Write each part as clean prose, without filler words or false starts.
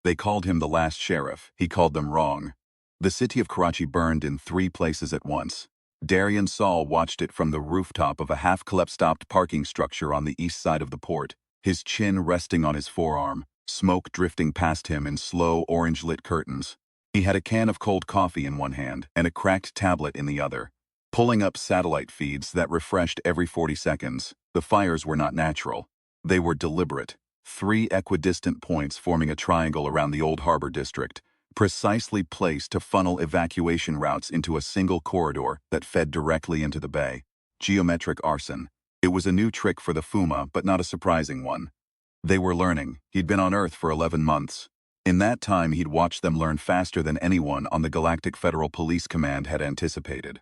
They called him the last sheriff. He called them wrong. The city of Karachi burned in 3 places at once. Darian Saul watched it from the rooftop of a half-collapsed parking structure on the east side of the port, his chin resting on his forearm, smoke drifting past him in slow orange-lit curtains. He had a can of cold coffee in one hand and a cracked tablet in the other, pulling up satellite feeds that refreshed every 40 seconds. The fires were not natural. They were deliberate. 3 equidistant points forming a triangle around the Old Harbor district, precisely placed to funnel evacuation routes into a single corridor that fed directly into the bay. Geometric arson. It was a new trick for the Fuma, but not a surprising one. They were learning. He'd been on Earth for 11 months. In that time, he'd watched them learn faster than anyone on the Galactic Federal Police Command had anticipated.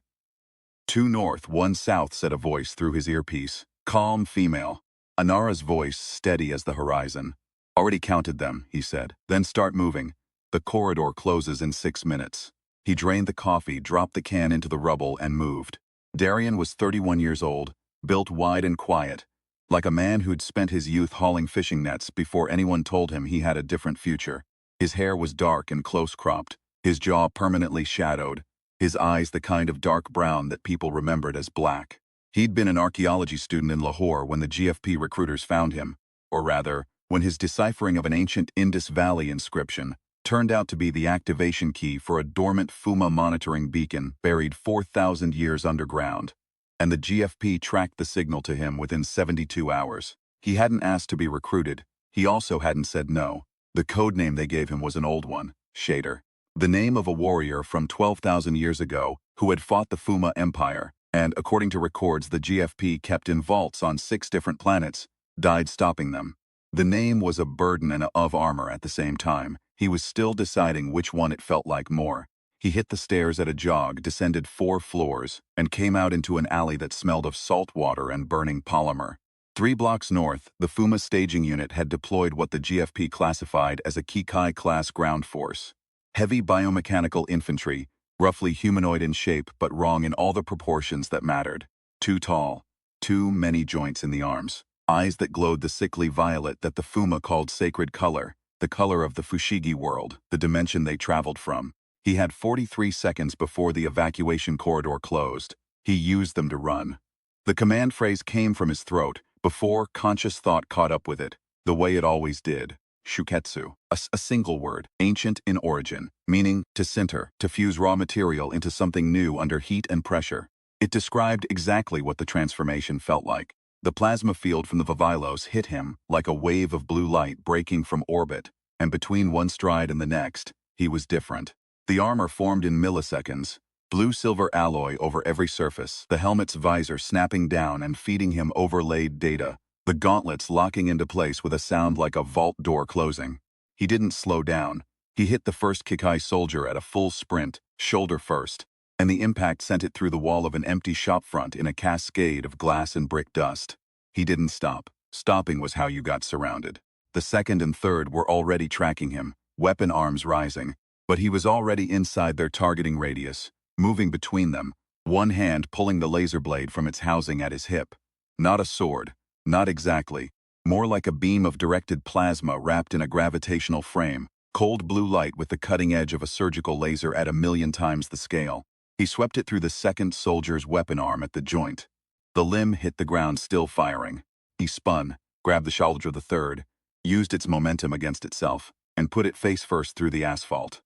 2 north, 1 south, said a voice through his earpiece. Calm female. Anara's voice steady as the horizon. Already counted them, he said. Then start moving. The corridor closes in 6 minutes. He drained the coffee, dropped the can into the rubble, and moved. Darian was 31 years old, built wide and quiet, like a man who'd spent his youth hauling fishing nets before anyone told him he had a different future. His hair was dark and close-cropped, his jaw permanently shadowed, his eyes the kind of dark brown that people remembered as black. He'd been an archaeology student in Lahore when the GFP recruiters found him, or rather, when his deciphering of an ancient Indus Valley inscription turned out to be the activation key for a dormant Fuma monitoring beacon buried 4,000 years underground. And the GFP tracked the signal to him within 72 hours. He hadn't asked to be recruited. He also hadn't said no. The code name they gave him was an old one, Shader. The name of a warrior from 12,000 years ago who had fought the Fuma Empire, and, according to records the GFP kept in vaults on 6 different planets, died stopping them. The name was a burden and of armor at the same time. He was still deciding which one it felt like more. He hit the stairs at a jog, descended 4 floors, and came out into an alley that smelled of salt water and burning polymer. 3 blocks north, the Fuma staging unit had deployed what the GFP classified as a Kikai-class ground force. Heavy biomechanical infantry, roughly humanoid in shape but wrong in all the proportions that mattered. Too tall, too many joints in the arms, eyes that glowed the sickly violet that the Fuma called sacred color, the color of the Fushigi world, the dimension they traveled from. He had 43 seconds before the evacuation corridor closed. He used them to run. The command phrase came from his throat before conscious thought caught up with it, the way it always did. Shuketsu, a single word, ancient in origin, meaning to sinter, to fuse raw material into something new under heat and pressure. It described exactly what the transformation felt like. The plasma field from the Vavilos hit him like a wave of blue light breaking from orbit, and between one stride and the next, he was different. The armor formed in milliseconds, blue-silver alloy over every surface, the helmet's visor snapping down and feeding him overlaid data, the gauntlets locking into place with a sound like a vault door closing. He didn't slow down. He hit the first Kikai soldier at a full sprint, shoulder first, and the impact sent it through the wall of an empty shopfront in a cascade of glass and brick dust. He didn't stop. Stopping was how you got surrounded. The second and third were already tracking him, weapon arms rising, but he was already inside their targeting radius, moving between them, one hand pulling the laser blade from its housing at his hip. Not a sword, not exactly, more like a beam of directed plasma wrapped in a gravitational frame, cold blue light with the cutting edge of a surgical laser at 1,000,000 times the scale. He swept it through the second soldier's weapon arm at the joint. The limb hit the ground, still firing. He spun, grabbed the shoulder of the third, used its momentum against itself, and put it face first through the asphalt.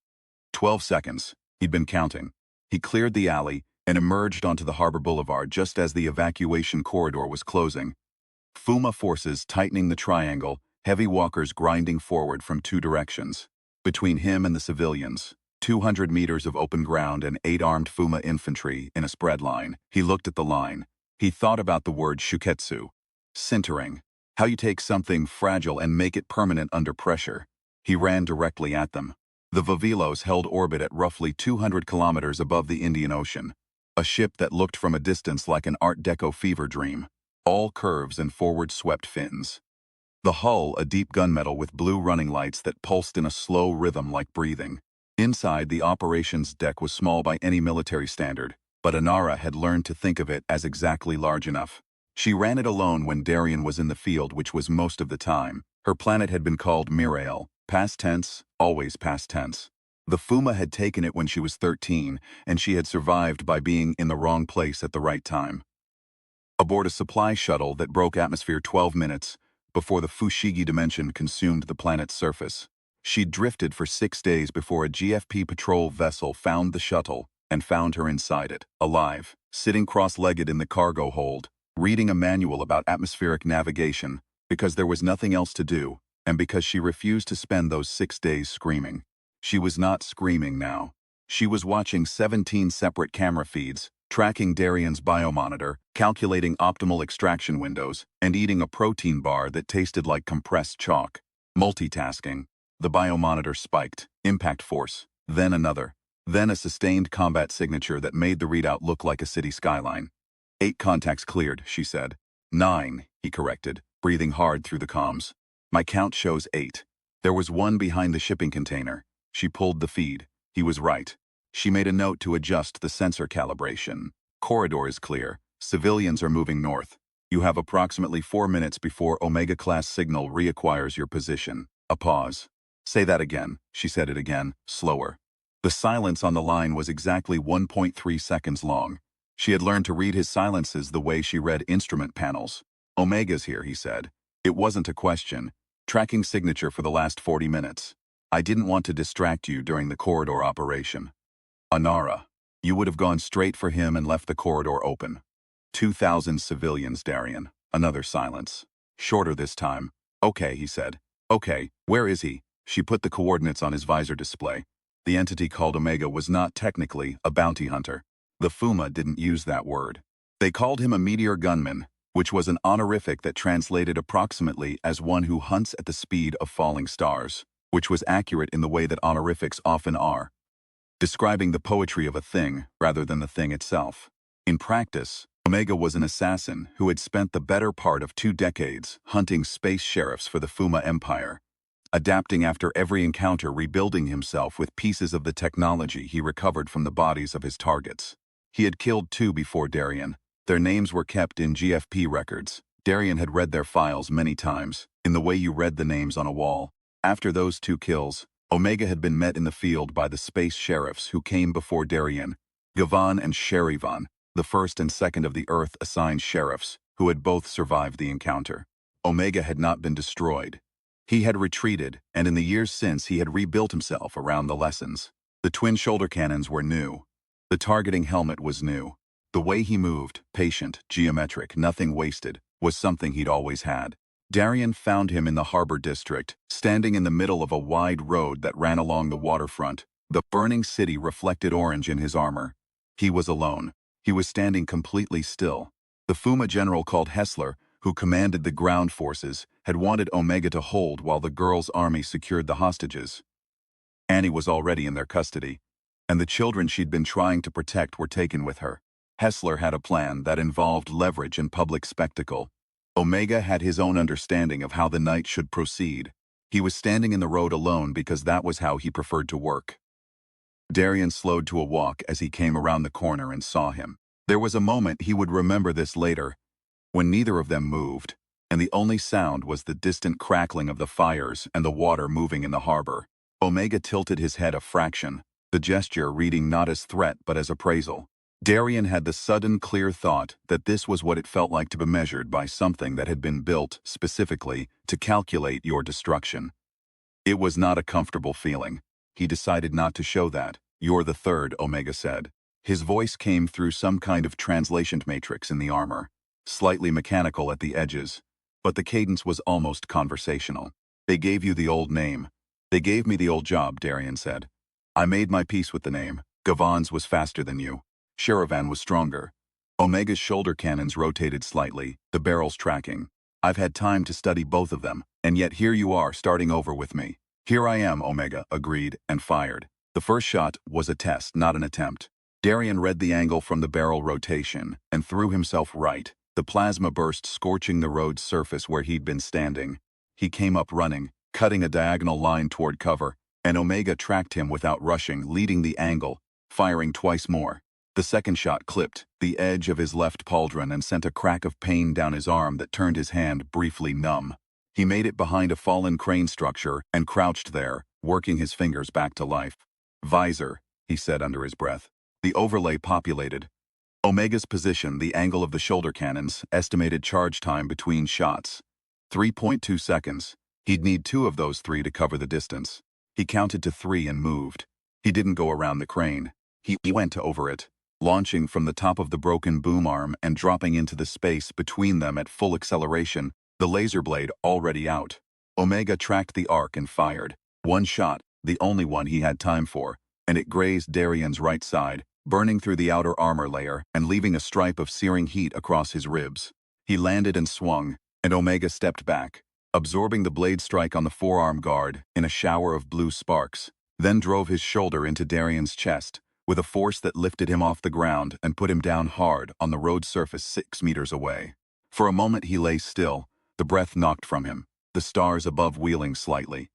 12 seconds. He'd been counting. He cleared the alley and emerged onto the harbor boulevard just as the evacuation corridor was closing. Fuma forces tightening the triangle, heavy walkers grinding forward from 2 directions. Between him and the civilians, 200 meters of open ground and 8 armed Fuma infantry in a spread line. He looked at the line. He thought about the word shuketsu. Sintering. How you take something fragile and make it permanent under pressure. He ran directly at them. The Vavilos held orbit at roughly 200 kilometers above the Indian Ocean. A ship that looked from a distance like an Art Deco fever dream. All curves and forward-swept fins. The hull a deep gunmetal with blue running lights that pulsed in a slow rhythm like breathing. Inside, the operations deck was small by any military standard, but Anara had learned to think of it as exactly large enough. She ran it alone when Darian was in the field, which was most of the time. Her planet had been called Mirael, Past tense, always past tense. The Fuma had taken it when she was 13, and she had survived by being in the wrong place at the right time. Aboard a supply shuttle that broke atmosphere 12 minutes before the Fushigi dimension consumed the planet's surface. She'd drifted for 6 days before a GFP patrol vessel found the shuttle and found her inside it, alive, sitting cross-legged in the cargo hold, reading a manual about atmospheric navigation because there was nothing else to do and because she refused to spend those 6 days screaming. She was not screaming now. She was watching 17 separate camera feeds, tracking Darian's biomonitor, calculating optimal extraction windows, and eating a protein bar that tasted like compressed chalk. Multitasking. The biomonitor spiked, impact force, then another, then a sustained combat signature that made the readout look like a city skyline. 8 contacts cleared, she said. 9, he corrected, breathing hard through the comms. My count shows 8. There was one behind the shipping container. She pulled the feed. He was right. She made a note to adjust the sensor calibration. Corridor is clear. Civilians are moving north. You have approximately 4 minutes before Omega-class signal reacquires your position. A pause. Say that again. She said it again, slower. The silence on the line was exactly 1.3 seconds long. She had learned to read his silences the way she read instrument panels. Omega's here, he said. It wasn't a question. Tracking signature for the last 40 minutes. I didn't want to distract you during the corridor operation. Anara. You would have gone straight for him and left the corridor open. 2,000 civilians, Darian. Another silence. Shorter this time. Okay, he said. Okay, where is he? She put the coordinates on his visor display. The entity called Omega was not technically a bounty hunter. The Fuma didn't use that word. They called him a meteor gunman, which was an honorific that translated approximately as one who hunts at the speed of falling stars, which was accurate in the way that honorifics often are, describing the poetry of a thing rather than the thing itself. In practice, Omega was an assassin who had spent the better part of 2 decades hunting space sheriffs for the Fuma Empire, adapting after every encounter, rebuilding himself with pieces of the technology he recovered from the bodies of his targets. He had killed 2 before Darian. Their names were kept in GFP records. Darian had read their files many times, in the way you read the names on a wall. After those 2 kills, Omega had been met in the field by the space sheriffs who came before Darian, Gavan and Sherivan, the first and second of the Earth-assigned sheriffs, who had both survived the encounter. Omega had not been destroyed. He had retreated, and in the years since he had rebuilt himself around the lessons. The twin shoulder cannons were new. The targeting helmet was new. The way he moved, patient, geometric, nothing wasted, was something he'd always had. Darian found him in the harbor district, standing in the middle of a wide road that ran along the waterfront. The burning city reflected orange in his armor. He was alone. He was standing completely still. The Fuma general called Hessler, who commanded the ground forces, had wanted Omega to hold while the girl's army secured the hostages. Annie was already in their custody, and the children she'd been trying to protect were taken with her. Hessler had a plan that involved leverage and public spectacle. Omega had his own understanding of how the night should proceed. He was standing in the road alone because that was how he preferred to work. Darian slowed to a walk as he came around the corner and saw him. There was a moment he would remember this later, when neither of them moved, and the only sound was the distant crackling of the fires and the water moving in the harbor. Omega tilted his head a fraction, the gesture reading not as threat but as appraisal. Darian had the sudden, clear thought that this was what it felt like to be measured by something that had been built specifically to calculate your destruction. It was not a comfortable feeling. He decided not to show that. You're the third, Omega said. His voice came through some kind of translation matrix in the armor, slightly mechanical at the edges, but the cadence was almost conversational. They gave you the old name. They gave me the old job, Darian said. I made my peace with the name. Gavan's was faster than you. Sherivan was stronger. Omega's shoulder cannons rotated slightly, the barrels tracking. I've had time to study both of them, and yet here you are starting over with me. Here I am, Omega agreed and fired. The first shot was a test, not an attempt. Darian read the angle from the barrel rotation and threw himself right, the plasma burst scorching the road's surface where he'd been standing. He came up running, cutting a diagonal line toward cover, and Omega tracked him without rushing, leading the angle, firing twice more. The second shot clipped the edge of his left pauldron and sent a crack of pain down his arm that turned his hand briefly numb. He made it behind a fallen crane structure and crouched there, working his fingers back to life. Visor, he said under his breath. The overlay populated. Omega's position, the angle of the shoulder cannons, estimated charge time between shots. 3.2 seconds. He'd need 2 of those 3 to cover the distance. He counted to 3 and moved. He didn't go around the crane. He went over it, launching from the top of the broken boom arm and dropping into the space between them at full acceleration, the laser blade already out. Omega tracked the arc and fired. One shot, the only one he had time for, and it grazed Darian's right side, burning through the outer armor layer and leaving a stripe of searing heat across his ribs. He landed and swung, and Omega stepped back, absorbing the blade strike on the forearm guard in a shower of blue sparks, then drove his shoulder into Darian's chest, with a force that lifted him off the ground and put him down hard on the road surface 6 meters away. For a moment he lay still, the breath knocked from him, the stars above wheeling slightly.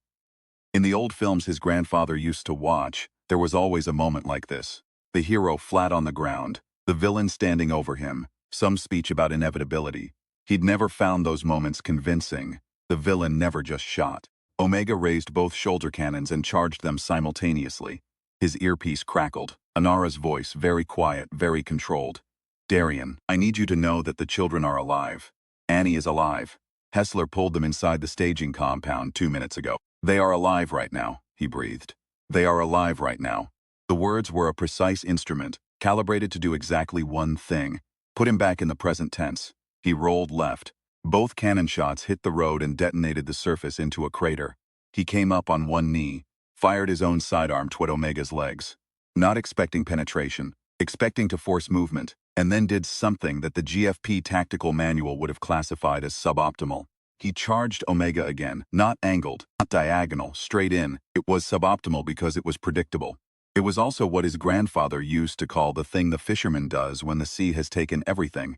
In the old films his grandfather used to watch, there was always a moment like this. The hero flat on the ground, the villain standing over him, some speech about inevitability. He'd never found those moments convincing. The villain never just shot. Omega raised both shoulder cannons and charged them simultaneously. His earpiece crackled, Anara's voice very quiet, very controlled. Darian, I need you to know that the children are alive. Annie is alive. Hessler pulled them inside the staging compound 2 minutes ago. They are alive right now, he breathed. They are alive right now. The words were a precise instrument, calibrated to do exactly one thing. Put him back in the present tense. He rolled left. Both cannon shots hit the road and detonated the surface into a crater. He came up on one knee, fired his own sidearm toward Omega's legs. Not expecting penetration, expecting to force movement, and then did something that the GFP tactical manual would have classified as suboptimal. He charged Omega again, not angled, not diagonal, straight in. It was suboptimal because it was predictable. It was also what his grandfather used to call the thing the fisherman does when the sea has taken everything.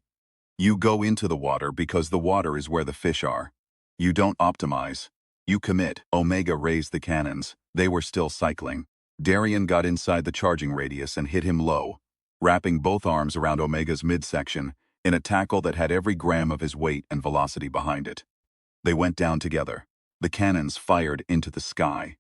You go into the water because the water is where the fish are. You don't optimize. You commit. Omega raised the cannons. They were still cycling. Darian got inside the charging radius and hit him low, wrapping both arms around Omega's midsection in a tackle that had every gram of his weight and velocity behind it. They went down together. The cannons fired into the sky.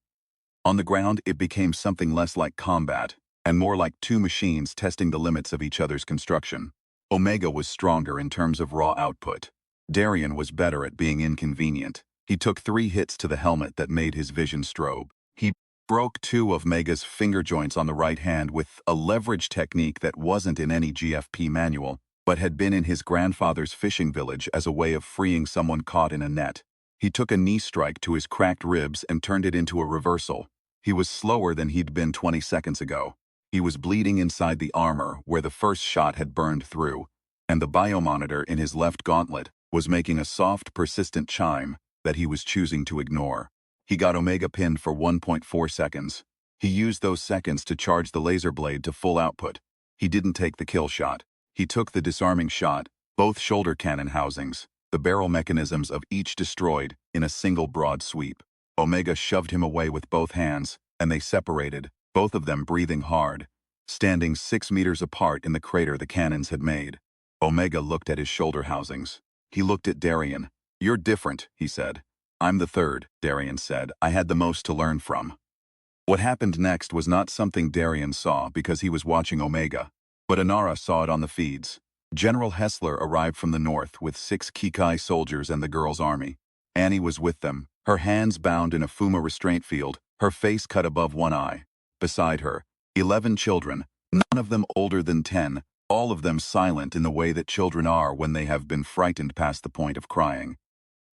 On the ground, it became something less like combat, and more like 2 machines testing the limits of each other's construction. Omega was stronger in terms of raw output. Darian was better at being inconvenient. He took 3 hits to the helmet that made his vision strobe. He broke 2 of Omega's finger joints on the right hand with a leverage technique that wasn't in any GFP manual, but had been in his grandfather's fishing village as a way of freeing someone caught in a net. He took a knee strike to his cracked ribs and turned it into a reversal. He was slower than he'd been 20 seconds ago. He was bleeding inside the armor where the first shot had burned through, and the biomonitor in his left gauntlet was making a soft, persistent chime that he was choosing to ignore. He got Omega pinned for 1.4 seconds. He used those seconds to charge the laser blade to full output. He didn't take the kill shot. He took the disarming shot, both shoulder cannon housings, the barrel mechanisms of each destroyed in a single broad sweep. Omega shoved him away with both hands, and they separated, both of them breathing hard, standing 6 meters apart in the crater the cannons had made. Omega looked at his shoulder housings. He looked at Darian. You're different, he said. I'm the third, Darian said. I had the most to learn from. What happened next was not something Darian saw because he was watching Omega, but Anara saw it on the feeds. General Hessler arrived from the north with 6 Kikai soldiers and the girls' army. Annie was with them, her hands bound in a Fuma restraint field, her face cut above one eye. Beside her, 11 children, none of them older than 10, all of them silent in the way that children are when they have been frightened past the point of crying.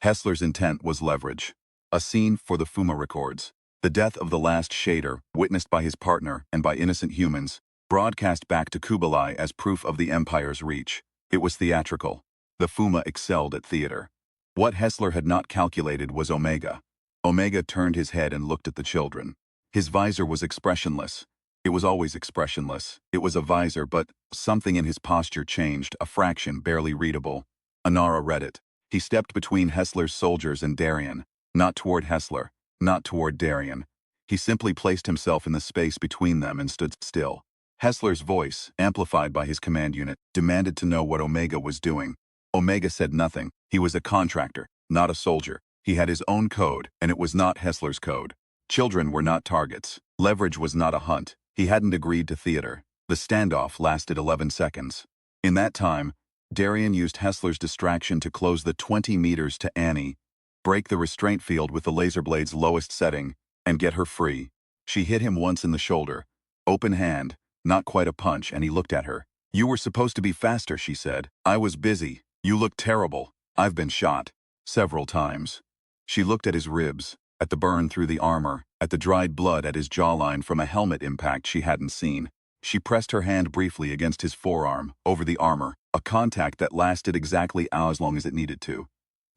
Hessler's intent was leverage. A scene for the Fuma records. The death of the last shader, witnessed by his partner and by innocent humans, broadcast back to Kublai as proof of the Empire's reach. It was theatrical. The Fuma excelled at theater. What Hessler had not calculated was Omega. Omega turned his head and looked at the children. His visor was expressionless. It was always expressionless. It was a visor, but something in his posture changed, a fraction barely readable. Anara read it. He stepped between Hessler's soldiers and Darian, not toward Hessler, not toward Darian. He simply placed himself in the space between them and stood still. Hessler's voice, amplified by his command unit, demanded to know what Omega was doing. Omega said nothing. He was a contractor, not a soldier. He had his own code, and it was not Hessler's code. Children were not targets. Leverage was not a hunt. He hadn't agreed to theater. The standoff lasted 11 seconds. In that time, Darian used Hessler's distraction to close the 20 meters to Annie, break the restraint field with the laser blade's lowest setting, and get her free. She hit him once in the shoulder. Open hand, not quite a punch, and he looked at her. "You were supposed to be faster," she said. "I was busy. You look terrible. I've been shot. Several times." She looked at his ribs, at the burn through the armor, at the dried blood at his jawline from a helmet impact she hadn't seen. She pressed her hand briefly against his forearm, over the armor, a contact that lasted exactly as long as it needed to.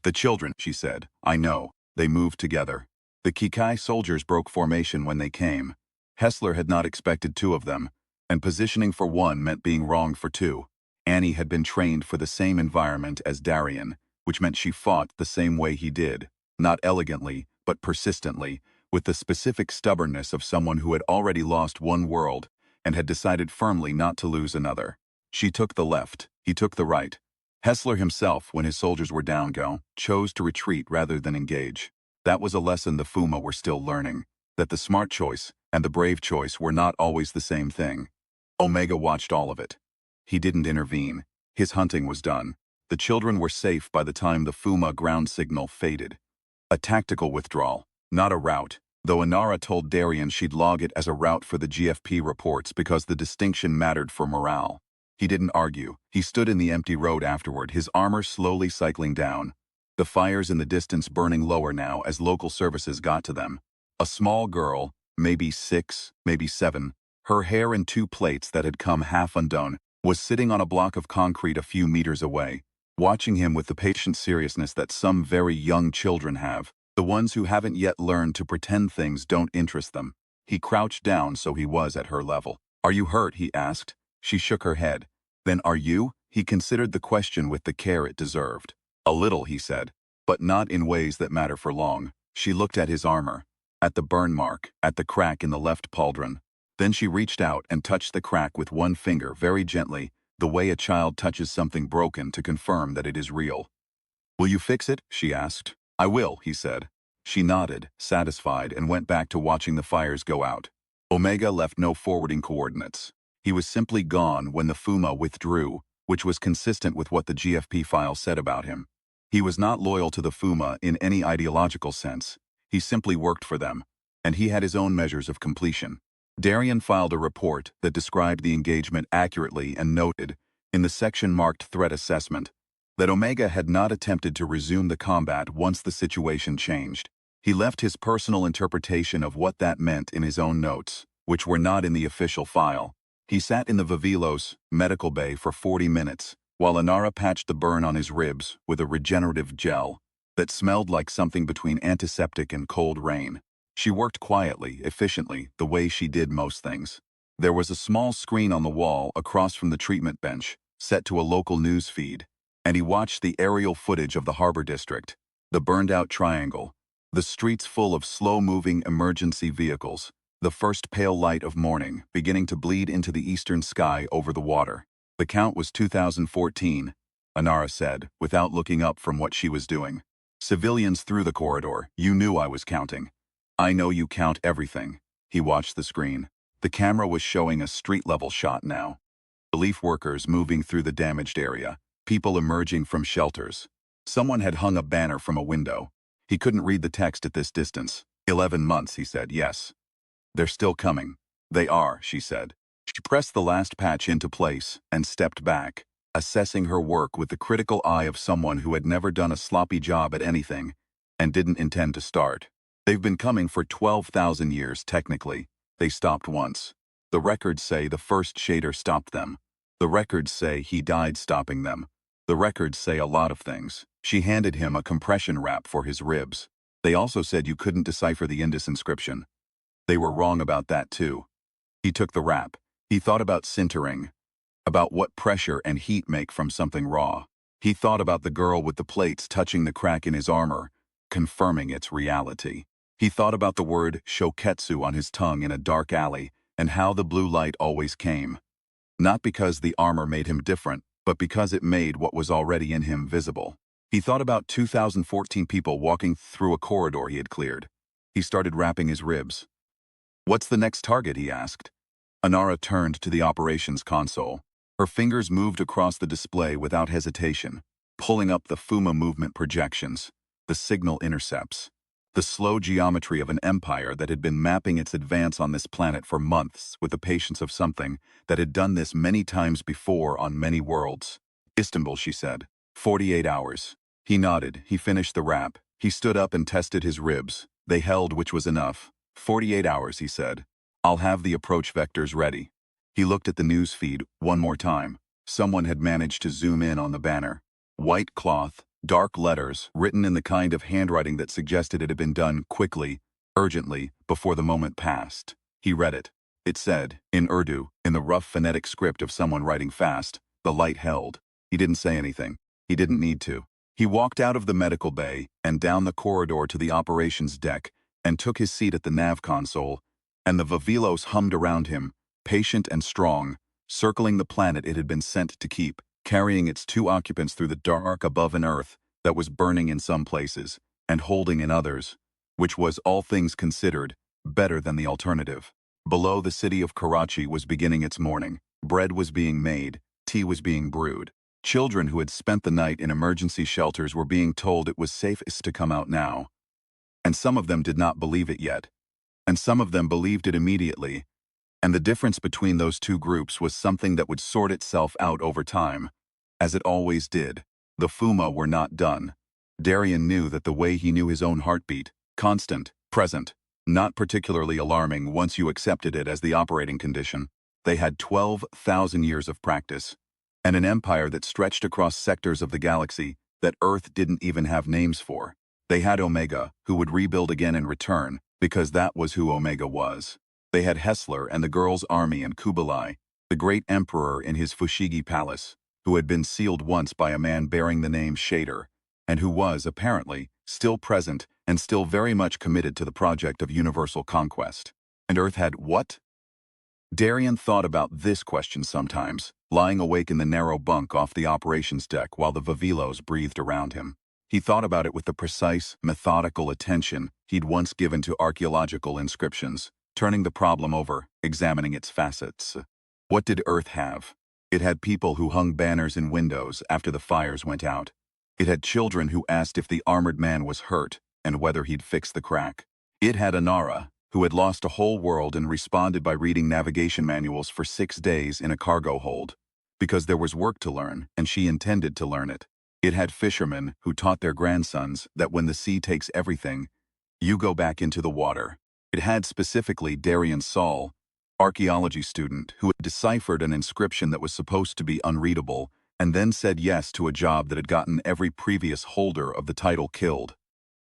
"The children," she said. "I know." They moved together. The Kikai soldiers broke formation when they came. Hessler had not expected two of them, and positioning for one meant being wrong for two. Annie had been trained for the same environment as Darian, which meant she fought the same way he did, not elegantly, but persistently, with the specific stubbornness of someone who had already lost one world and had decided firmly not to lose another. She took the left, he took the right. Hessler himself, when his soldiers were down, chose to retreat rather than engage. That was a lesson the Fuma were still learning, that the smart choice and the brave choice were not always the same thing. Omega watched all of it. He didn't intervene. His hunting was done. The children were safe by the time the Fuma ground signal faded. A tactical withdrawal, not a rout, though Inara told Darian she'd log it as a rout for the GFP reports because the distinction mattered for morale. He didn't argue. He stood in the empty road afterward, his armor slowly cycling down. The fires in the distance burning lower now as local services got to them. A small girl, maybe 6, maybe 7, her hair in 2 plaits that had come half undone, was sitting on a block of concrete a few meters away, watching him with the patient seriousness that some very young children have, the ones who haven't yet learned to pretend things don't interest them. He crouched down so he was at her level. "Are you hurt?" he asked. She shook her head. "Then are you?" He considered the question with the care it deserved. "A little," he said, "but not in ways that matter for long." She looked at his armor, at the burn mark, at the crack in the left pauldron. Then she reached out and touched the crack with one finger very gently, the way a child touches something broken to confirm that it is real. "Will you fix it?" she asked. "I will," he said. She nodded, satisfied, and went back to watching the fires go out. Omega left no forwarding coordinates. He was simply gone when the Fuma withdrew, which was consistent with what the GFP file said about him. He was not loyal to the Fuma in any ideological sense. He simply worked for them, and he had his own measures of completion. Darian filed a report that described the engagement accurately and noted, in the section marked Threat Assessment, that Omega had not attempted to resume the combat once the situation changed. He left his personal interpretation of what that meant in his own notes, which were not in the official file. He sat in the Vavilos medical bay for 40 minutes, while Inara patched the burn on his ribs with a regenerative gel that smelled like something between antiseptic and cold rain. She worked quietly, efficiently, the way she did most things. There was a small screen on the wall across from the treatment bench, set to a local news feed, and he watched the aerial footage of the harbor district, the burned-out triangle, the streets full of slow-moving emergency vehicles, the first pale light of morning beginning to bleed into the eastern sky over the water. The count was 2014, Inara said, without looking up from what she was doing. "Civilians through the corridor. You knew I was counting." "I know you count everything." He watched the screen. The camera was showing a street-level shot now. Relief workers moving through the damaged area, people emerging from shelters. Someone had hung a banner from a window. He couldn't read the text at this distance. 11 months, he said, yes. "They're still coming." "They are," she said. She pressed the last patch into place and stepped back, assessing her work with the critical eye of someone who had never done a sloppy job at anything and didn't intend to start. "They've been coming for 12,000 years, technically. They stopped once. The records say the first shader stopped them. The records say he died stopping them. The records say a lot of things." She handed him a compression wrap for his ribs. "They also said you couldn't decipher the Indus inscription." "They were wrong about that too." He took the wrap. He thought about sintering, about what pressure and heat make from something raw. He thought about the girl with the plates touching the crack in his armor, confirming its reality. He thought about the word shoketsu on his tongue in a dark alley and how the blue light always came. Not because the armor made him different, but because it made what was already in him visible. He thought about 2014 people walking through a corridor he had cleared. He started wrapping his ribs. "What's the next target?" he asked. Anara turned to the operations console. Her fingers moved across the display without hesitation, pulling up the Fuma movement projections, the signal intercepts, the slow geometry of an empire that had been mapping its advance on this planet for months with the patience of something that had done this many times before on many worlds. "Istanbul," she said. 48 hours. He nodded. He finished the wrap. He stood up and tested his ribs. They held, which was enough. 48 hours, he said. "I'll have the approach vectors ready." He looked at the news feed one more time. Someone had managed to zoom in on the banner. White cloth, dark letters, written in the kind of handwriting that suggested it had been done quickly, urgently, before the moment passed. He read it. It said, in Urdu, in the rough phonetic script of someone writing fast, "The light held." He didn't say anything. He didn't need to. He walked out of the medical bay and down the corridor to the operations deck and took his seat at the nav console, and the Vavilos hummed around him, patient and strong, circling the planet it had been sent to keep, carrying its two occupants through the dark above an Earth that was burning in some places and holding in others, which was, all things considered, better than the alternative. Below, the city of Karachi was beginning its morning. Bread was being made, tea was being brewed. Children who had spent the night in emergency shelters were being told it was safest to come out now. And some of them did not believe it yet. And some of them believed it immediately. And the difference between those two groups was something that would sort itself out over time, as it always did. The Fuma were not done. Darien knew that the way he knew his own heartbeat, constant, present, not particularly alarming once you accepted it as the operating condition. They had 12,000 years of practice, and an empire that stretched across sectors of the galaxy that Earth didn't even have names for. They had Omega, who would rebuild again in return, because that was who Omega was. They had Hessler and the girls' army and Kublai, the great emperor in his Fushigi palace, who had been sealed once by a man bearing the name Shader, and who was, apparently, still present and still very much committed to the project of universal conquest. And Earth had what? Darien thought about this question sometimes, lying awake in the narrow bunk off the operations deck while the Vavilos breathed around him. He thought about it with the precise, methodical attention he'd once given to archaeological inscriptions, turning the problem over, examining its facets. What did Earth have? It had people who hung banners in windows after the fires went out. It had children who asked if the armored man was hurt and whether he'd fix the crack. It had Anara, who had lost a whole world and responded by reading navigation manuals for 6 days in a cargo hold, because there was work to learn and she intended to learn it. It had fishermen who taught their grandsons that when the sea takes everything, you go back into the water. It had specifically Darien Saul, archaeology student who had deciphered an inscription that was supposed to be unreadable and then said yes to a job that had gotten every previous holder of the title killed,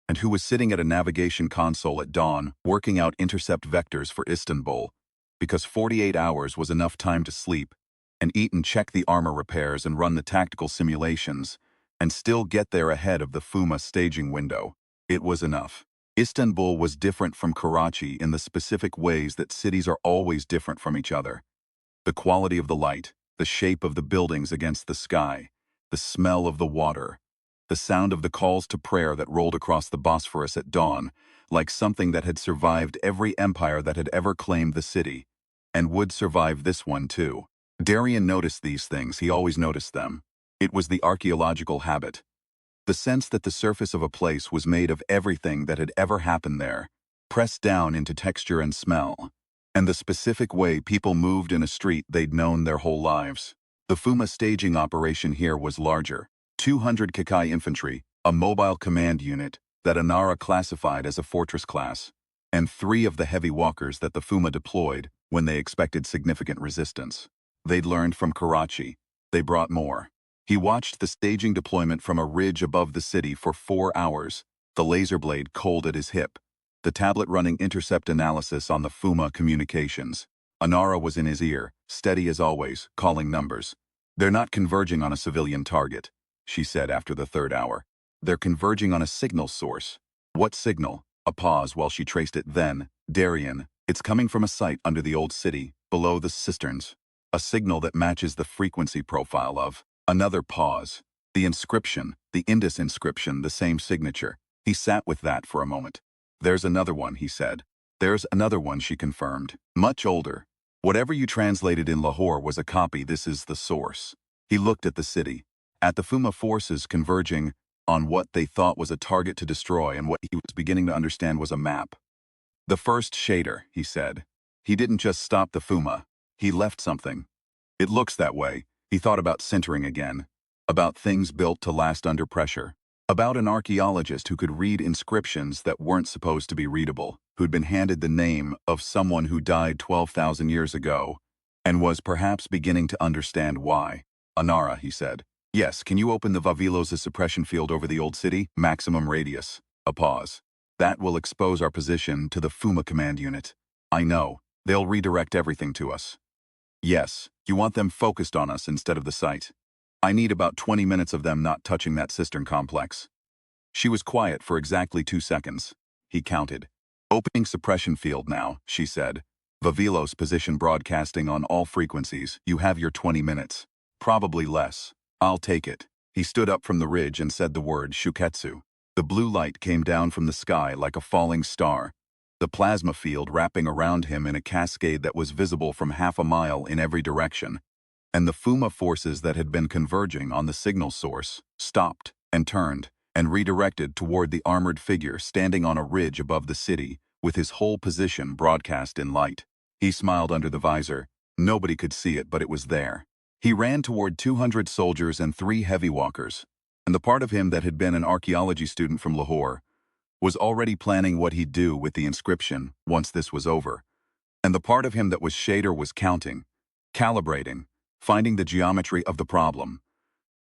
and who was sitting at a navigation console at dawn working out intercept vectors for Istanbul, because 48 hours was enough time to sleep and eat and check the armor repairs and run the tactical simulations and still get there ahead of the Fuma staging window. It was enough. Istanbul was different from Karachi in the specific ways that cities are always different from each other. The quality of the light, the shape of the buildings against the sky, the smell of the water, the sound of the calls to prayer that rolled across the Bosphorus at dawn, like something that had survived every empire that had ever claimed the city, and would survive this one too. Darien noticed these things, he always noticed them. It was the archaeological habit. The sense that the surface of a place was made of everything that had ever happened there, pressed down into texture and smell, and the specific way people moved in a street they'd known their whole lives. The Fuma staging operation here was larger. 200 Kakai infantry, a mobile command unit that Anara classified as a fortress class, and 3 of the heavy walkers that the Fuma deployed when they expected significant resistance. They'd learned from Karachi. They brought more. He watched the staging deployment from a ridge above the city for 4 hours, the laser blade cold at his hip, the tablet running intercept analysis on the Fuma communications. Anara was in his ear, steady as always, calling numbers. "They're not converging on a civilian target," she said after the 3rd hour. "They're converging on a signal source." "What signal?" A pause while she traced it. Then, "Darien, it's coming from a site under the old city, below the cisterns. A signal that matches the frequency profile of..." Another pause. The The Indus inscription, the same signature. He sat with that for a moment. There's another one, he said. There's another one, she confirmed. Much older. Whatever you translated in Lahore was a copy. This is the source. He looked at the city, at the Fuma forces converging on what they thought was a target to destroy, and what he was beginning to understand was a map. The first shader, he said. He didn't just stop the Fuma. He left something. It looks that way. He thought about sintering again. About things built to last under pressure. About an archaeologist who could read inscriptions that weren't supposed to be readable, who'd been handed the name of someone who died 12,000 years ago, and was perhaps beginning to understand why. Anara, he said. Yes, can you open the Vavilos' suppression field over the old city? Maximum radius. A pause. That will expose our position to the Fuma command unit. I know. They'll redirect everything to us. Yes, you want them focused on us instead of the site. I need about 20 minutes of them not touching that cistern complex. She was quiet for exactly 2 seconds. He counted. Opening suppression field now, she said. Vavilos position broadcasting on all frequencies. You have your 20 minutes. Probably less. I'll take it. He stood up from the ridge and said the word Shuketsu. The blue light came down from the sky like a falling star, the plasma field wrapping around him in a cascade that was visible from half a mile in every direction. And the Fuma forces that had been converging on the signal source stopped and turned and redirected toward the armored figure standing on a ridge above the city, with his whole position broadcast in light. He smiled under the visor. Nobody could see it, but it was there. He ran toward 200 soldiers and 3 heavy walkers, and the part of him that had been an archaeology student from Lahore was already planning what he'd do with the inscription once this was over. And the part of him that was shader was counting, calibrating, finding the geometry of the problem.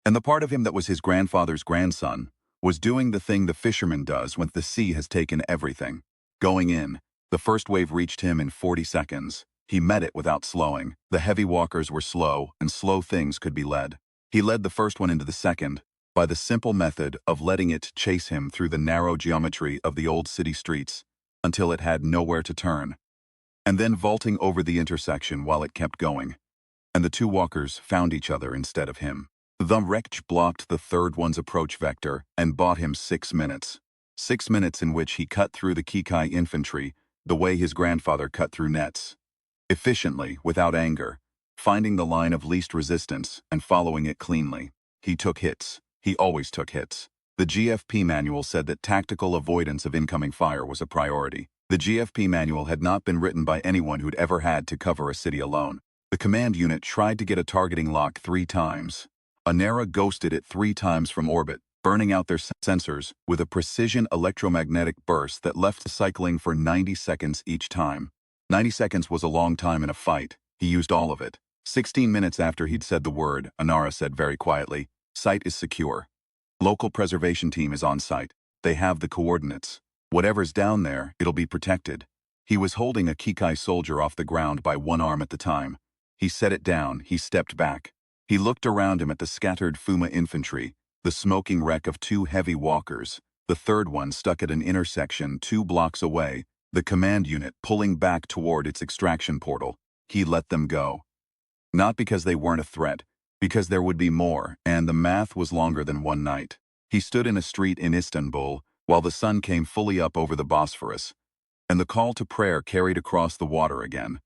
And the part of him that was his grandfather's grandson was doing the thing the fisherman does when the sea has taken everything. Going in, the first wave reached him in 40 seconds. He met it without slowing. The heavy walkers were slow, and slow things could be led. He led the first one into the second by the simple method of letting it chase him through the narrow geometry of the old city streets until it had nowhere to turn, and then vaulting over the intersection while it kept going. And the 2 walkers found each other instead of him. The wreckage blocked the third one's approach vector and bought him 6 minutes. 6 minutes in which he cut through the Kikai infantry the way his grandfather cut through nets. Efficiently, without anger, finding the line of least resistance and following it cleanly. He took hits. He always took hits. The GFP manual said that tactical avoidance of incoming fire was a priority. The GFP manual had not been written by anyone who'd ever had to cover a city alone. The command unit tried to get a targeting lock 3 times. Anara ghosted it 3 times from orbit, burning out their sensors with a precision electromagnetic burst that left cycling for 90 seconds each time. 90 seconds was a long time in a fight. He used all of it. 16 minutes after he'd said the word, Anara said very quietly, "Site is secure. Local preservation team is on site. They have the coordinates. Whatever's down there, it'll be protected." He was holding a Kikai soldier off the ground by one arm at the time. He set it down. He stepped back. He looked around him at the scattered Fuma infantry, the smoking wreck of 2 heavy walkers, the third one stuck at an intersection 2 blocks away, the command unit pulling back toward its extraction portal. He let them go. Not because they weren't a threat, because there would be more, and the math was longer than one night. He stood in a street in Istanbul while the sun came fully up over the Bosphorus, and the call to prayer carried across the water again.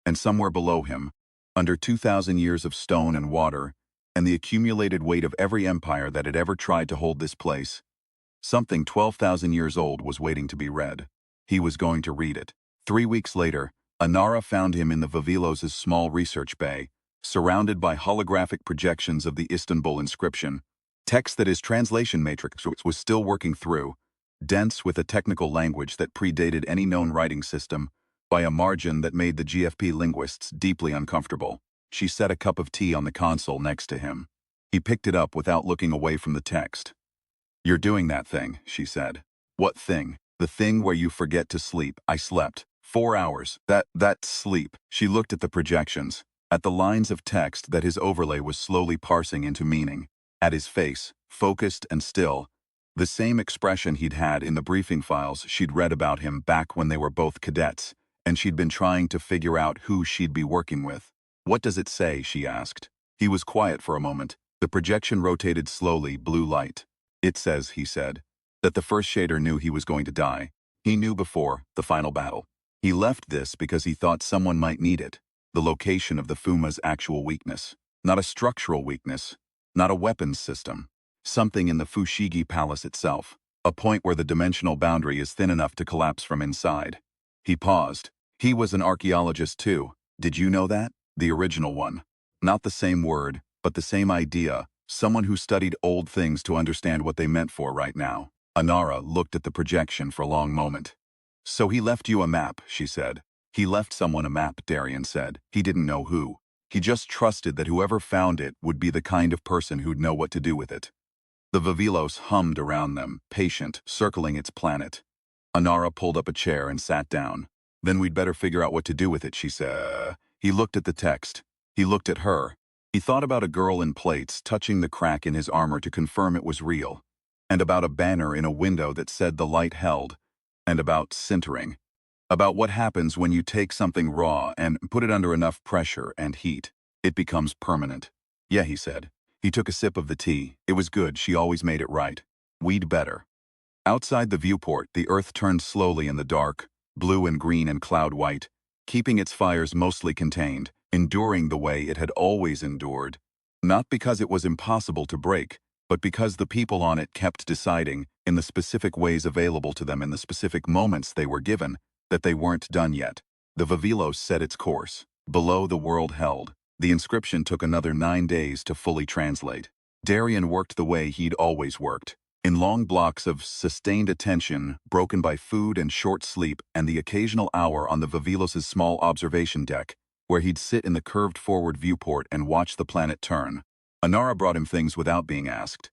And somewhere below him, under 2,000 years of stone and water, and the accumulated weight of every empire that had ever tried to hold this place, something 12,000 years old was waiting to be read. He was going to read it. 3 weeks later, Anara found him in the Vavilos' small research bay, surrounded by holographic projections of the Istanbul inscription, text that his translation matrix was still working through, dense with a technical language that predated any known writing system, by a margin that made the GFP linguists deeply uncomfortable. She set a cup of tea on the console next to him. He picked it up without looking away from the text. "You're doing that thing," she said. "What thing?" "The thing where you forget to sleep." "I slept 4 hours. That's sleep." She looked at the projections, at the lines of text that his overlay was slowly parsing into meaning, at his face, focused and still, the same expression he'd had in the briefing files she'd read about him back when they were both cadets, and she'd been trying to figure out who she'd be working with. "What does it say?" she asked. He was quiet for a moment. The projection rotated slowly, blue light. It says, he said, that the first shader knew he was going to die. He knew before the final battle. He left this because he thought someone might need it, the location of the Fuma's actual weakness. Not a structural weakness, not a weapons system. Something in the Fushigi Palace itself, a point where the dimensional boundary is thin enough to collapse from inside. He paused. He was an archaeologist too. Did you know that? The original one. Not the same word, but the same idea. Someone who studied old things to understand what they meant for right now. Anara looked at the projection for a long moment. So he left you a map, she said. He left someone a map, Darian said. He didn't know who. He just trusted that whoever found it would be the kind of person who'd know what to do with it. The Vavilos hummed around them, patient, circling its planet. Anara pulled up a chair and sat down. Then we'd better figure out what to do with it, she said. He looked at the text. He looked at her. He thought about a girl in plates touching the crack in his armor to confirm it was real, and about a banner in a window that said the light held, and about sintering, about what happens when you take something raw and put it under enough pressure and heat. It becomes permanent. Yeah, he said. He took a sip of the tea. It was good, she always made it right. We'd better. Outside the viewport, the earth turned slowly in the dark, blue and green and cloud white, keeping its fires mostly contained, enduring the way it had always endured. Not because it was impossible to break, but because the people on it kept deciding, in the specific ways available to them in the specific moments they were given, that they weren't done yet. The Vavilos set its course. Below the world held. The inscription took another 9 days to fully translate. Darian worked the way he'd always worked, in long blocks of sustained attention, broken by food and short sleep and the occasional hour on the Vavilos' small observation deck, where he'd sit in the curved forward viewport and watch the planet turn. Anara brought him things without being asked.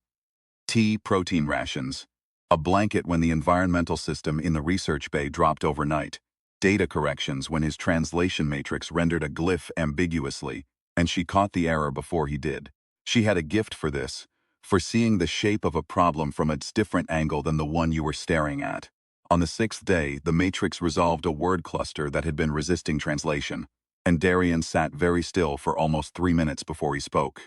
Tea, protein rations, a blanket when the environmental system in the research bay dropped overnight, data corrections when his translation matrix rendered a glyph ambiguously, and she caught the error before he did. She had a gift for this, for seeing the shape of a problem from its different angle than the one you were staring at. On the 6th day, the matrix resolved a word cluster that had been resisting translation, and Darian sat very still for almost 3 minutes before he spoke.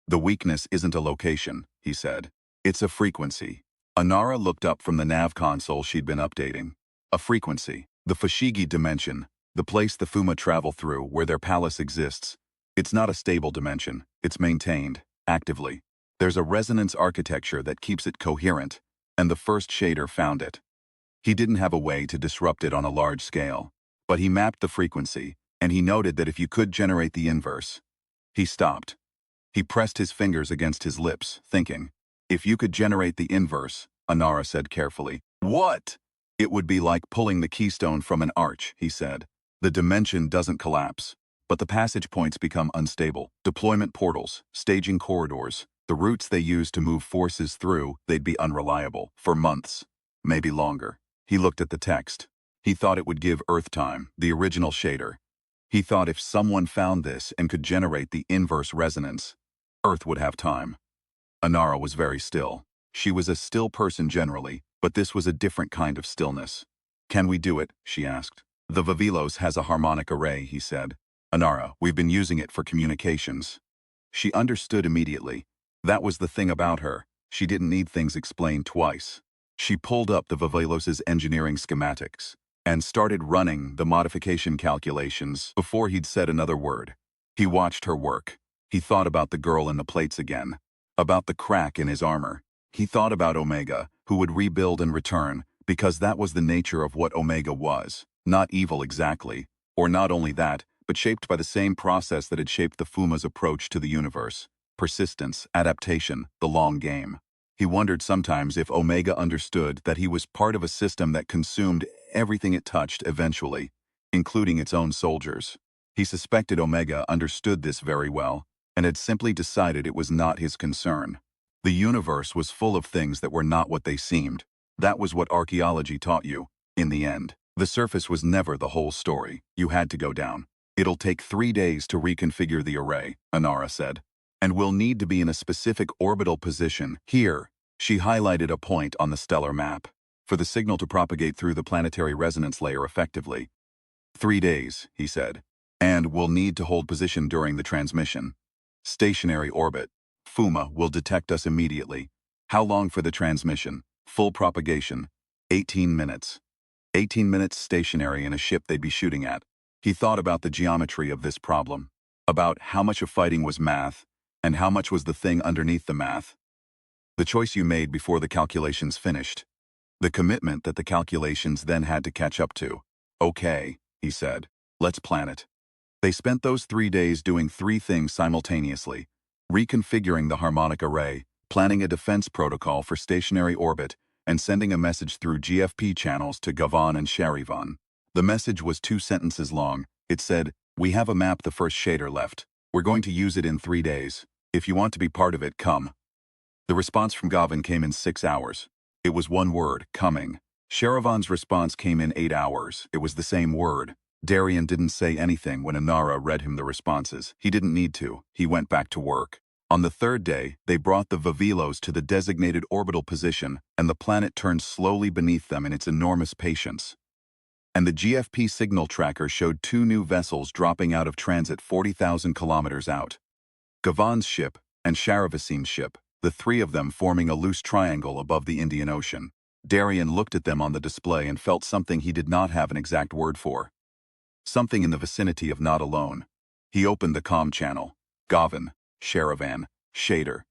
The weakness isn't a location, he said. It's a frequency. Anara looked up from the nav console she'd been updating. A frequency. The Fushigi dimension, the place the Fuma travel through, where their palace exists. It's not a stable dimension. It's maintained, actively. There's a resonance architecture that keeps it coherent, and the first shader found it. He didn't have a way to disrupt it on a large scale, but he mapped the frequency, and he noted that if you could generate the inverse. He stopped. He pressed his fingers against his lips, thinking. If you could generate the inverse, Anara said carefully. What? It would be like pulling the keystone from an arch, he said. The dimension doesn't collapse, but the passage points become unstable. Deployment portals, staging corridors, the routes they use to move forces through, they'd be unreliable for months, maybe longer. He looked at the text. He thought it would give Earth time, the original shader. He thought if someone found this and could generate the inverse resonance, Earth would have time. Anara was very still. She was a still person generally, but this was a different kind of stillness. Can we do it? She asked. The Vavilos has a harmonic array, he said. Anara, we've been using it for communications. She understood immediately. That was the thing about her. She didn't need things explained twice. She pulled up the Vavilos' engineering schematics and started running the modification calculations before he'd said another word. He watched her work. He thought about the girl in the plates again, about the crack in his armor. He thought about Omega, who would rebuild and return, because that was the nature of what Omega was. Not evil exactly, or not only that, but shaped by the same process that had shaped the Fuma's approach to the universe. Persistence, adaptation, the long game. He wondered sometimes if Omega understood that he was part of a system that consumed everything it touched eventually, including its own soldiers. He suspected Omega understood this very well, and had simply decided it was not his concern. The universe was full of things that were not what they seemed. That was what archaeology taught you, in the end. The surface was never the whole story. You had to go down. It'll take 3 days to reconfigure the array, Anara said. And we'll need to be in a specific orbital position. Here, she highlighted a point on the stellar map, for the signal to propagate through the planetary resonance layer effectively. 3 days, he said. And we'll need to hold position during the transmission. Stationary orbit. Fuma will detect us immediately. How long for the transmission? Full propagation. 18 minutes. 18 minutes stationary in a ship they'd be shooting at. He thought about the geometry of this problem, about how much of fighting was math, and how much was the thing underneath the math. The choice you made before the calculations finished. The commitment that the calculations then had to catch up to. Okay, he said. Let's plan it. They spent those 3 days doing 3 things simultaneously: reconfiguring the harmonic array, planning a defense protocol for stationary orbit, and sending a message through GFP channels to Gavan and Sharivan. The message was 2 sentences long. It said, "We have a map, the first shader left. We're going to use it in 3 days. If you want to be part of it, come." The response from Gavan came in 6 hours. It was one word: coming. Sharivan's response came in 8 hours. It was the same word. Darian didn't say anything when Anara read him the responses. He didn't need to. He went back to work. On the 3rd day, they brought the Vavilos to the designated orbital position, and the planet turned slowly beneath them in its enormous patience. And the GFP signal tracker showed 2 new vessels dropping out of transit 40,000 kilometers out. Gavan's ship and Sharavasim's ship, the 3 of them forming a loose triangle above the Indian Ocean. Darian looked at them on the display and felt something he did not have an exact word for. Something in the vicinity of not alone. He opened the comm channel. Gavan, Sharavan, Shader.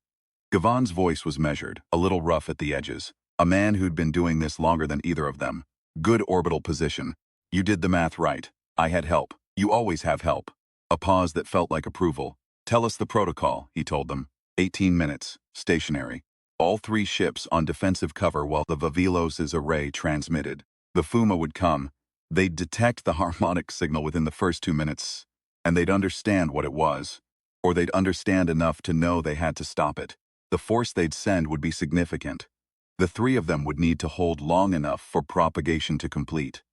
Gavan's voice was measured, a little rough at the edges. A man who'd been doing this longer than either of them. Good orbital position. You did the math right. I had help. You always have help. A pause that felt like approval. Tell us the protocol, he told them. 18 minutes, stationary. All 3 ships on defensive cover while the Vavilos' array transmitted. The Fuma would come. They'd detect the harmonic signal within the first 2 minutes, and they'd understand what it was. Or they'd understand enough to know they had to stop it. The force they'd send would be significant. The 3 of them would need to hold long enough for propagation to complete.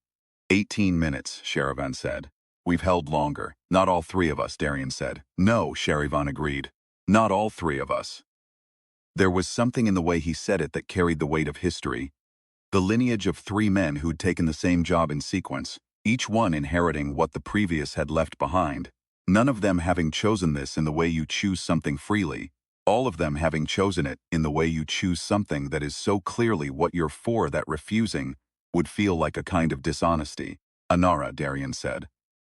18 minutes, Sharivan said. We've held longer. Not all 3 of us, Darian said. No, Sharivan agreed. Not all 3 of us. There was something in the way he said it that carried the weight of history. The lineage of 3 men who'd taken the same job in sequence, each one inheriting what the previous had left behind. None of them having chosen this in the way you choose something freely, all of them having chosen it in the way you choose something that is so clearly what you're for that refusing would feel like a kind of dishonesty. Anara, Darian said.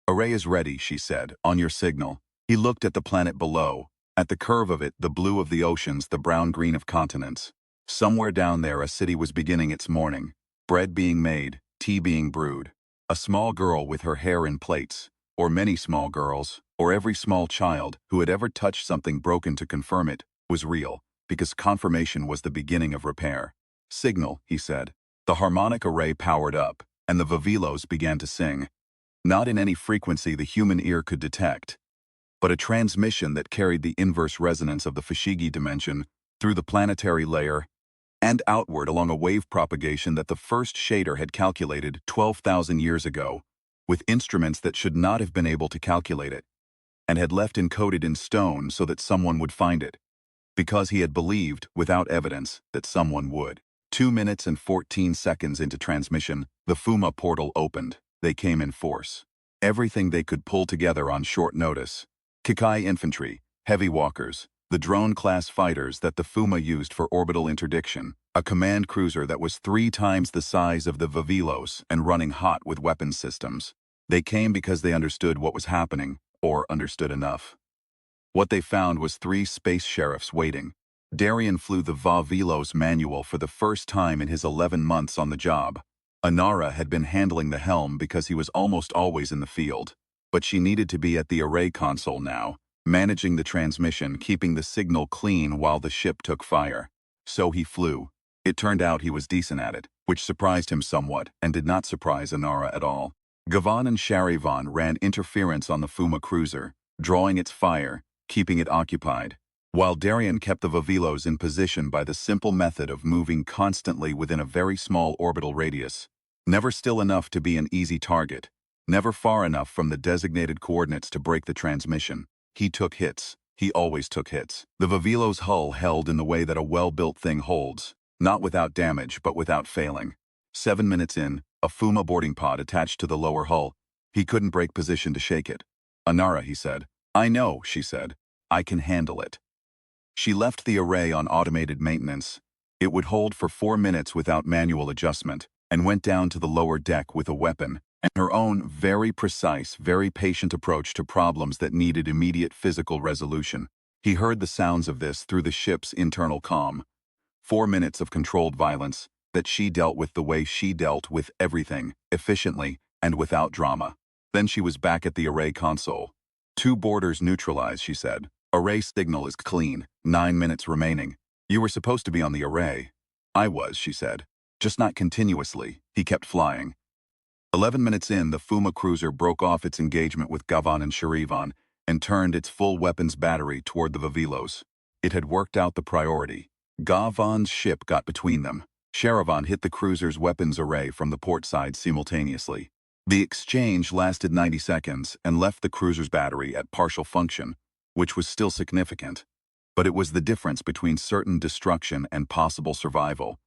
Array is ready, she said, on your signal. He looked at the planet below, at the curve of it, the blue of the oceans, the brown-green of continents. Somewhere down there a city was beginning its morning, bread being made, tea being brewed. A small girl with her hair in plaits, or many small girls, or every small child who had ever touched something broken to confirm it, was real, because confirmation was the beginning of repair. Signal, he said. The harmonic array powered up, and the Vavilos began to sing. Not in any frequency the human ear could detect, but a transmission that carried the inverse resonance of the Fashigi dimension through the planetary layer and outward along a wave propagation that the first shader had calculated 12,000 years ago, with instruments that should not have been able to calculate it, and had left encoded in stone so that someone would find it, because he had believed, without evidence, that someone would. 2 minutes and 14 seconds into transmission, the Fuma portal opened. They came in force. Everything they could pull together on short notice. Kikai infantry, heavy walkers, the drone-class fighters that the Fuma used for orbital interdiction, a command cruiser that was 3 times the size of the Vavilos and running hot with weapons systems. They came because they understood what was happening, or understood enough. What they found was 3 space sheriffs waiting. Darian flew the Vavilos manual for the first time in his 11 months on the job. Anara had been handling the helm because he was almost always in the field, but she needed to be at the array console now, managing the transmission, keeping the signal clean while the ship took fire. So he flew. It turned out he was decent at it, which surprised him somewhat and did not surprise Anara at all. Gavan and Sharivan ran interference on the Fuma cruiser, drawing its fire, keeping it occupied, while Darian kept the Vavilos in position by the simple method of moving constantly within a very small orbital radius, never still enough to be an easy target, never far enough from the designated coordinates to break the transmission. He took hits. He always took hits. The Vavilos' hull held in the way that a well-built thing holds, not without damage but without failing. 7 minutes in, a Fuma boarding pod attached to the lower hull. He couldn't break position to shake it. Anara, he said. I know, she said. I can handle it. She left the array on automated maintenance, It would hold for 4 minutes without manual adjustment, and went down to the lower deck with a weapon, and her own very precise, very patient approach to problems that needed immediate physical resolution. He heard the sounds of this through the ship's internal comm. 4 minutes of controlled violence, that she dealt with the way she dealt with everything, efficiently and without drama. Then she was back at the array console. 2 borders neutralized, she said. Array signal is clean, 9 minutes remaining. You were supposed to be on the array. I was, she said. Just not continuously. He kept flying. 11 minutes in, the Fuma cruiser broke off its engagement with Gavan and Sharivan and turned its full weapons battery toward the Vavilos. It had worked out the priority. Gavan's ship got between them. Sharivan hit the cruiser's weapons array from the port side simultaneously. The exchange lasted 90 seconds and left the cruiser's battery at partial function, which was still significant. But it was the difference between certain destruction and possible survival.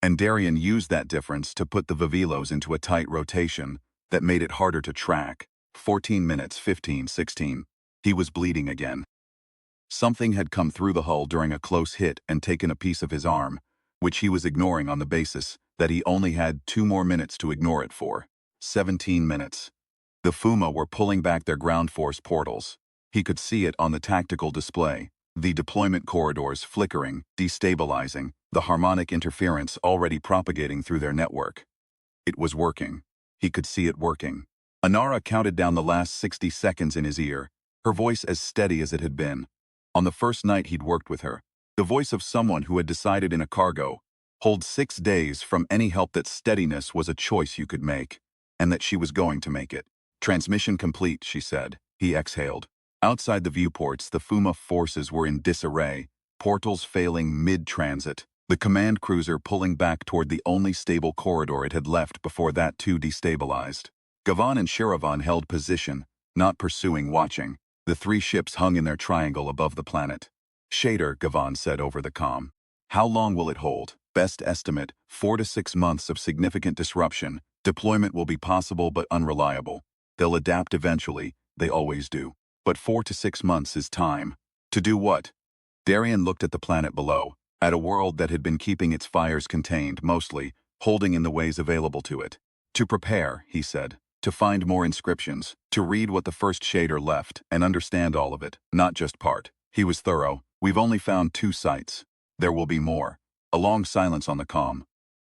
And Darien used that difference to put the Vavilos into a tight rotation that made it harder to track. 14 minutes, 15, 16. He was bleeding again. Something had come through the hull during a close hit and taken a piece of his arm, which he was ignoring on the basis that he only had 2 more minutes to ignore it for. 17 minutes. The Fuma were pulling back their ground force portals. He could see it on the tactical display. The deployment corridors flickering, destabilizing, the harmonic interference already propagating through their network. It was working. He could see it working. Anara counted down the last 60 seconds in his ear, her voice as steady as it had been. On the first night he'd worked with her, the voice of someone who had decided in a cargo, hold 6 days from any help that steadiness was a choice you could make, and that she was going to make it. Transmission complete, she said. He exhaled. Outside the viewports, the Fuma forces were in disarray, portals failing mid-transit, the command cruiser pulling back toward the only stable corridor it had left before that too destabilized. Gavan and Sharivan held position, not pursuing, watching. The 3 ships hung in their triangle above the planet. Shader, Gavan said over the comm. How long will it hold? Best estimate, 4 to 6 months of significant disruption. Deployment will be possible but unreliable. They'll adapt eventually, they always do. But 4 to 6 months is time. To do what? Darien looked at the planet below, at a world that had been keeping its fires contained, mostly, holding in the ways available to it. To prepare, he said. To find more inscriptions, to read what the first shader left, and understand all of it, not just part. He was thorough. We've only found 2 sites. There will be more. A long silence on the comm.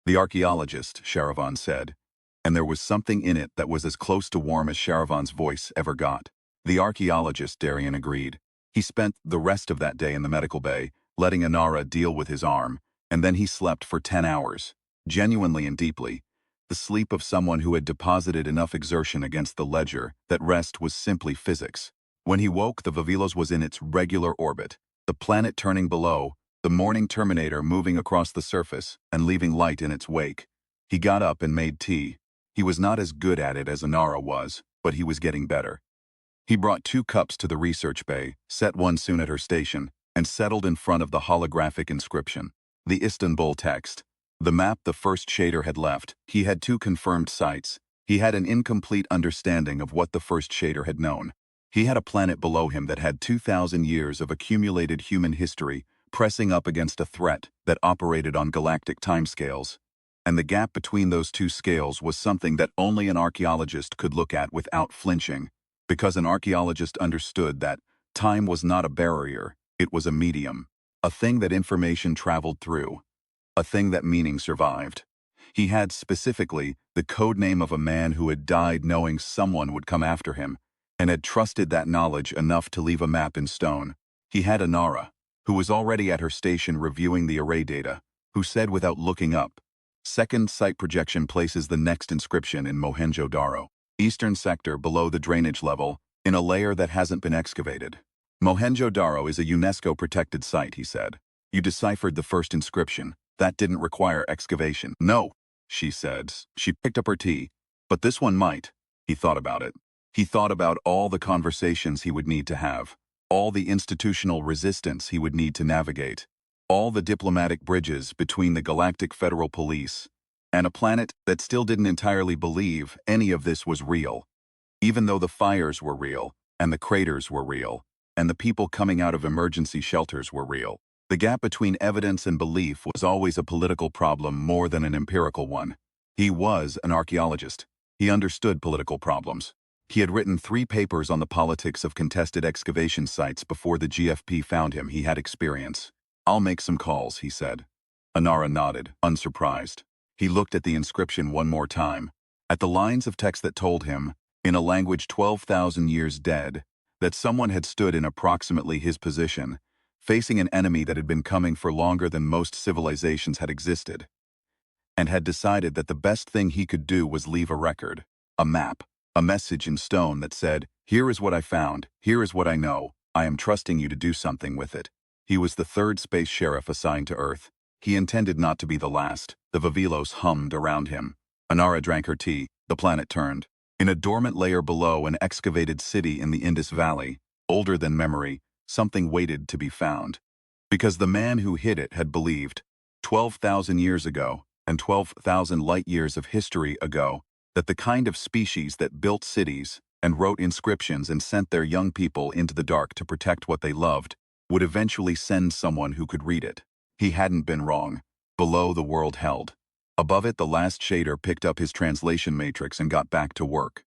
The archaeologist, Sharivan said. And there was something in it that was as close to warm as Sharivan's voice ever got. The archaeologist, Darien agreed. He spent the rest of that day in the medical bay, letting Anara deal with his arm, and then he slept for 10 hours, genuinely and deeply, the sleep of someone who had deposited enough exertion against the ledger that rest was simply physics. When he woke, the Vavilos was in its regular orbit, the planet turning below, the morning Terminator moving across the surface and leaving light in its wake. He got up and made tea. He was not as good at it as Anara was, but he was getting better. He brought 2 cups to the research bay, set one soon at her station, and settled in front of the holographic inscription. The Istanbul text. The map the first shader had left. He had 2 confirmed sites. He had an incomplete understanding of what the first shader had known. He had a planet below him that had 2,000 years of accumulated human history pressing up against a threat that operated on galactic timescales. And the gap between those 2 scales was something that only an archaeologist could look at without flinching. Because an archaeologist understood that time was not a barrier, it was a medium, a thing that information traveled through, a thing that meaning survived. He had specifically the code name of a man who had died knowing someone would come after him, and had trusted that knowledge enough to leave a map in stone. He had Anara, who was already at her station reviewing the array data, who said without looking up, second site projection places the next inscription in Mohenjo-Daro. Eastern sector below the drainage level, in a layer that hasn't been excavated. Mohenjo-Daro is a UNESCO-protected site, he said. You deciphered the first inscription. That didn't require excavation. No, she said. She picked up her tea. But this one might. He thought about it. He thought about all the conversations he would need to have, all the institutional resistance he would need to navigate, all the diplomatic bridges between the Galactic Federal Police and a planet that still didn't entirely believe any of this was real, even though the fires were real, and the craters were real, and the people coming out of emergency shelters were real. The gap between evidence and belief was always a political problem more than an empirical one. He was an archaeologist. He understood political problems. He had written 3 papers on the politics of contested excavation sites before the GFP found him. He had experience. "I'll make some calls," he said. Anara nodded, unsurprised. He looked at the inscription one more time, at the lines of text that told him, in a language 12,000 years dead, that someone had stood in approximately his position, facing an enemy that had been coming for longer than most civilizations had existed, and had decided that the best thing he could do was leave a record, a map, a message in stone that said, "Here is what I found, here is what I know, I am trusting you to do something with it." He was the 3rd space sheriff assigned to Earth. He intended not to be the last. The Vavilos hummed around him. Anara drank her tea. The planet turned. In a dormant layer below an excavated city in the Indus Valley, older than memory, something waited to be found. Because the man who hid it had believed, 12,000 years ago, and 12,000 light years of history ago, that the kind of species that built cities and wrote inscriptions and sent their young people into the dark to protect what they loved would eventually send someone who could read it. He hadn't been wrong. Below, the world held. Above it, the last shader picked up his translation matrix and got back to work.